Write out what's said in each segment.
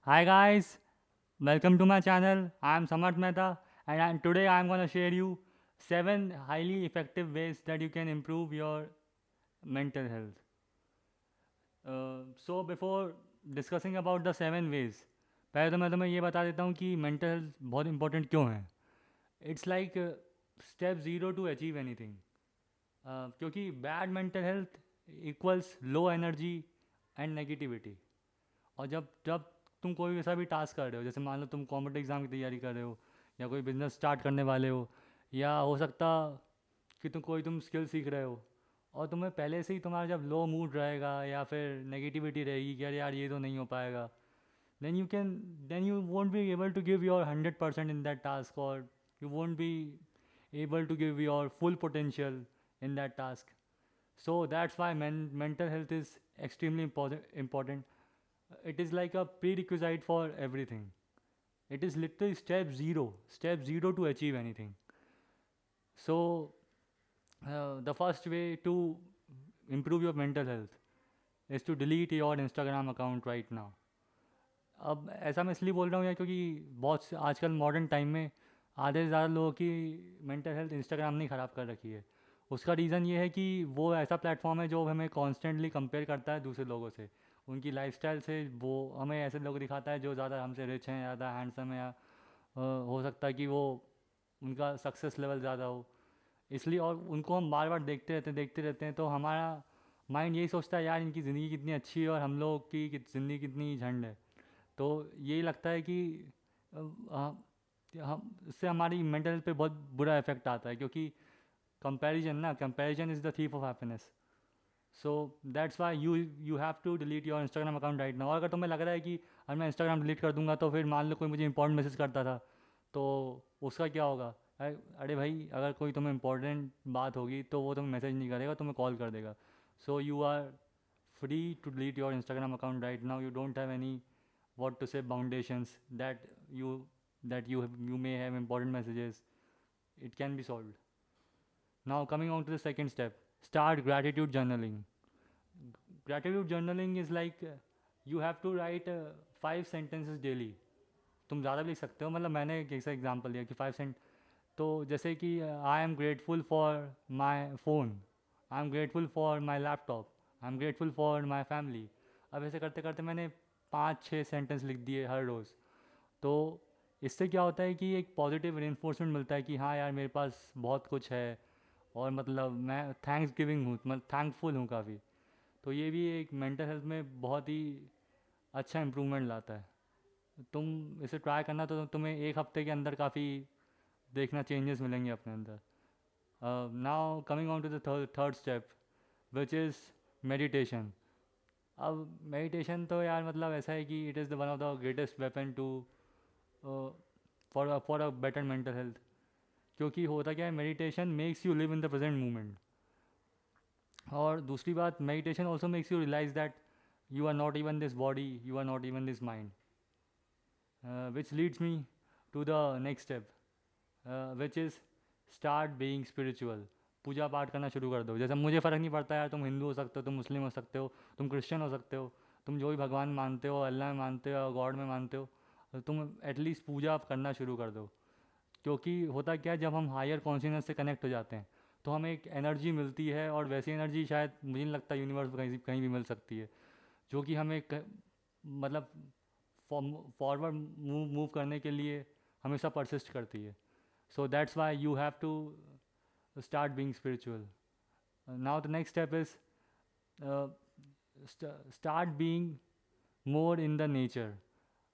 Hi guys, welcome to my channel. I am Samarth Mehta and today I am going to share you 7 highly effective ways that you can improve your mental health. So before discussing about the 7 ways, पहले तो मैं तुम्हें ये बता देता हूँ कि mental health बहुत important क्यों है. It's like step 0 to achieve anything. क्योंकि bad mental health equals low energy and negativity. और जब जब तुम कोई ऐसा भी टास्क कर रहे हो, जैसे मान लो तुम कॉम्पिटिटिव एग्ज़ाम की तैयारी कर रहे हो या कोई बिजनेस स्टार्ट करने वाले हो, या हो सकता कि तुम स्किल सीख रहे हो और तुम्हें पहले से ही तुम्हारा जब लो मूड रहेगा या फिर नेगेटिविटी रहेगी कि अरे यार ये तो नहीं हो पाएगा, then you won't be able to give your 100% in that task, और you won't be able to give your full potential in that task. So that's why mental health is extremely important. It is like a prerequisite for everything. It is literally step zero to achieve anything. So the first way to improve your mental health is to delete your Instagram account right now. अब ऐसा मैं इसलिए बोल रहा हूँ यार, क्योंकि आजकल मॉडर्न टाइम में आधे से ज़्यादा लोगों की मेंटल हेल्थ इंस्टाग्राम ने ख़राब कर रखी है. उसका रीज़न ये है कि वो ऐसा प्लेटफॉर्म है जो हमें कॉन्स्टेंटली कंपेयर करता है दूसरे लोगों से, उनकी लाइफस्टाइल से. वो हमें ऐसे लोग दिखाता है जो ज़्यादा हमसे रिच हैं, ज़्यादा हैंडसम है, या हो सकता है कि वो उनका सक्सेस लेवल ज़्यादा हो. इसलिए और उनको हम बार बार देखते रहते हैं, तो हमारा माइंड यही सोचता है यार इनकी ज़िंदगी कितनी अच्छी है और हम लोग की ज़िंदगी कितनी झंड है. तो यही लगता है कि हम इससे हमारी मेंटल हेल्थ पे बहुत बुरा इफेक्ट आता है, क्योंकि comparison is the thief of happiness. So that's why you have to delete your Instagram account right now. अगर तुम्हें लग रहा है कि अगर मैं इंस्टाग्राम डिलीट कर दूंगा तो फिर मान लो कोई मुझे इंपॉर्टेंट मैसेज करता था तो उसका क्या होगा. अरे भाई, अगर कोई तुम्हें इंपॉर्टेंट बात होगी तो वो तुम्हें मैसेज नहीं करेगा, तुम्हें कॉल कर देगा. So you are free to delete your Instagram account right now. You don't have any what to say foundations you you may have important messages. It can be solved. Now coming on to the second step, start gratitude journaling. Gratitude journaling is like you have to write 5 sentences daily. तुम ज़्यादा भी लिख सकते हो, मतलब मैंने एक ऐसा एग्जांपल दिया कि 5 सेंट. तो जैसे कि I am grateful for my phone, I am grateful for my laptop, I am grateful for my family. अब ऐसे करते करते मैंने 5-6 सेंटेंस लिख दिए हर रोज़. तो इससे क्या होता है कि एक पॉजिटिव रेनफोर्समेंट मिलता है कि हाँ यार मेरे पास बहुत कुछ है, और मतलब मैं थैंक्स गिविंग हूँ, मतलब थैंकफुल हूँ काफ़ी. तो ये भी एक मेंटल हेल्थ में बहुत ही अच्छा इम्प्रूवमेंट लाता है. तुम इसे ट्राई करना, तो तुम्हें एक हफ्ते के अंदर काफ़ी देखना चेंजेस मिलेंगे अपने अंदर. Now coming on to the third step, which is meditation. अब मेडिटेशन तो यार मतलब ऐसा है कि it is the one of the greatest weapon to for a better mental health. क्योंकि होता क्या है, meditation makes you live in the present moment. और दूसरी बात, meditation also makes you realise that you are not even this body, you are not even this mind. Which leads me to the next step, which is start being spiritual. पूजा पाठ करना शुरू कर दो. जैसे मुझे फ़र्क नहीं पड़ता यार, तुम हिंदू हो सकते हो, तुम मुस्लिम हो सकते हो, तुम क्रिश्चियन हो सकते हो, तुम जो भी भगवान मानते हो, अल्लाह में मानते हो, गॉड में मानते हो, तो तुम एटलीस्ट पूजा करना शुरू कर दो. क्योंकि होता क्या है, जब हम हायर कॉन्शियसनेस से कनेक्ट हो जाते हैं तो हमें एक एनर्जी मिलती है, और वैसी एनर्जी शायद मुझे नहीं लगता यूनिवर्स में कहीं भी मिल सकती है, जो कि हमें मतलब फॉरवर्ड मूव करने के लिए हमेशा परसिस्ट करती है. So that's why you have to start being spiritual. Now the next step is start being more in the nature.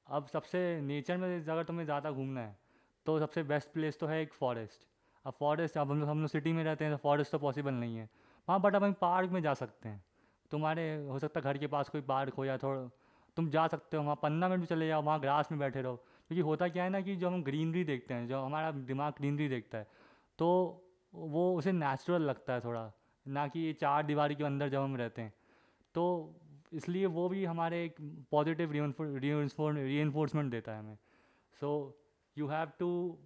अब सबसे नेचर में अगर तुम्हें ज़्यादा घूमना है तो सबसे बेस्ट प्लेस तो है एक फॉरेस्ट. अब फॉरेस्ट, अब हम लोग सिटी में रहते हैं तो फॉरेस्ट तो पॉसिबल नहीं है वहाँ, बट अब हम पार्क में जा सकते हैं. तुम्हारे हो सकता है घर के पास कोई पार्क हो, या थोड़ा तुम जा सकते हो वहाँ 15 मिनट भी चले जाओ, वहाँ ग्रास में बैठे रहो. क्योंकि होता क्या है ना कि जो हम ग्रीनरी देखते हैं, जो हमारा दिमाग ग्रीनरी देखता है, तो वो उसे नेचुरल लगता है थोड़ा, ना कि ये चार दीवारी के अंदर जब हम रहते हैं. तो इसलिए वो भी हमारे एक पॉजिटिव री देता है हमें. So you have to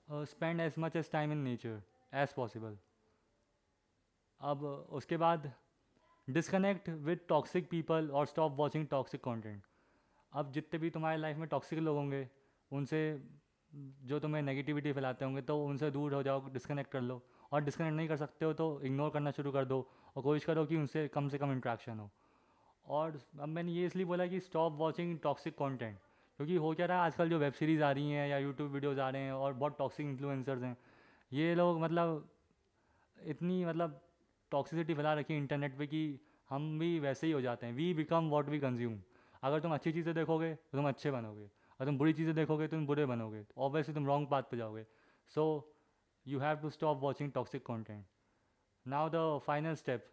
spend as much as time in nature as possible. अब उसके बाद डिस्कनेक्ट विद टॉक्सिक पीपल और स्टॉप वॉचिंग टॉक्सिक कंटेंट. अब जितने भी तुम्हारे लाइफ में टॉक्सिक लोग होंगे, उनसे जो तुम्हें नेगेटिविटी फैलाते होंगे, तो उनसे दूर हो जाओ, डिस्कनेक्ट कर लो। और डिस्कनेक्ट नहीं कर सकते हो तो इग्नोर करना शुरू कर दो, और कोशिश करो कि उनसे कम से कम इंट्रैक्शन हो। और अब मैंने ये इसलिए बोला कि स्टॉप वॉचिंग टॉक्सिक कंटेंट, क्योंकि हो क्या रहा है आजकल, जो वेब सीरीज़ आ रही हैं या यूट्यूब वीडियोज़ आ रहे हैं और बहुत टॉक्सिक इन्फ्लुएंसर्स हैं, ये लोग मतलब इतनी मतलब टॉक्सिसिटी फैला रखी है इंटरनेट पे कि हम भी वैसे ही हो जाते हैं। We become what we consume. अगर तुम अच्छी चीज़ें देखोगे तो तुम अच्छे बनोगे, और तुम बुरी चीज़ें देखोगे तो तुम बुरे बनोगे, ऑब्वियसली तुम रॉन्ग पाथ पे जाओगे। So you have to stop watching toxic content. Now the final step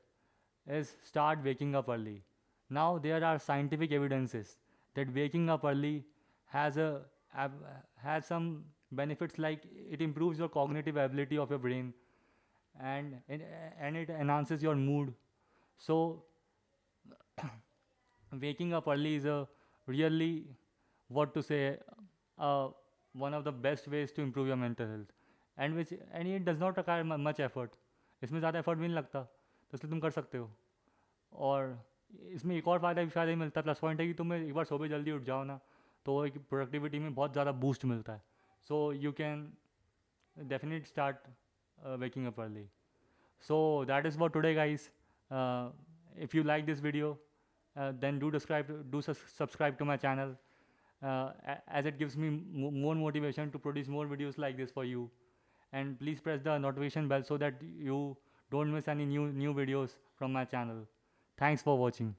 is start waking up early. Now there are scientific evidences that waking up early has a has some benefits, like it improves your cognitive ability of your brain, and it enhances your mood. So waking up early is a really, what to say, uh, one of the best ways to improve your mental health, and it does not require much effort. इसमें ज़्यादा effort भी नहीं लगता, तो इसलिए तुम कर सकते हो। और इसमें एक और फ़ायदा भी शायद ही मिलता है, प्लस पॉइंट है कि तुम्हें एक बार सुबह जल्दी उठ जाओ ना, तो एक प्रोडक्टिविटी में बहुत ज़्यादा बूस्ट मिलता है। So you can definitely start waking up early. So that is for today, guys. If you like this video, then subscribe to my channel, as it gives me more motivation to produce more videos like this for you. And please press the notification bell so that you don't miss any new videos from my channel. Thanks for watching.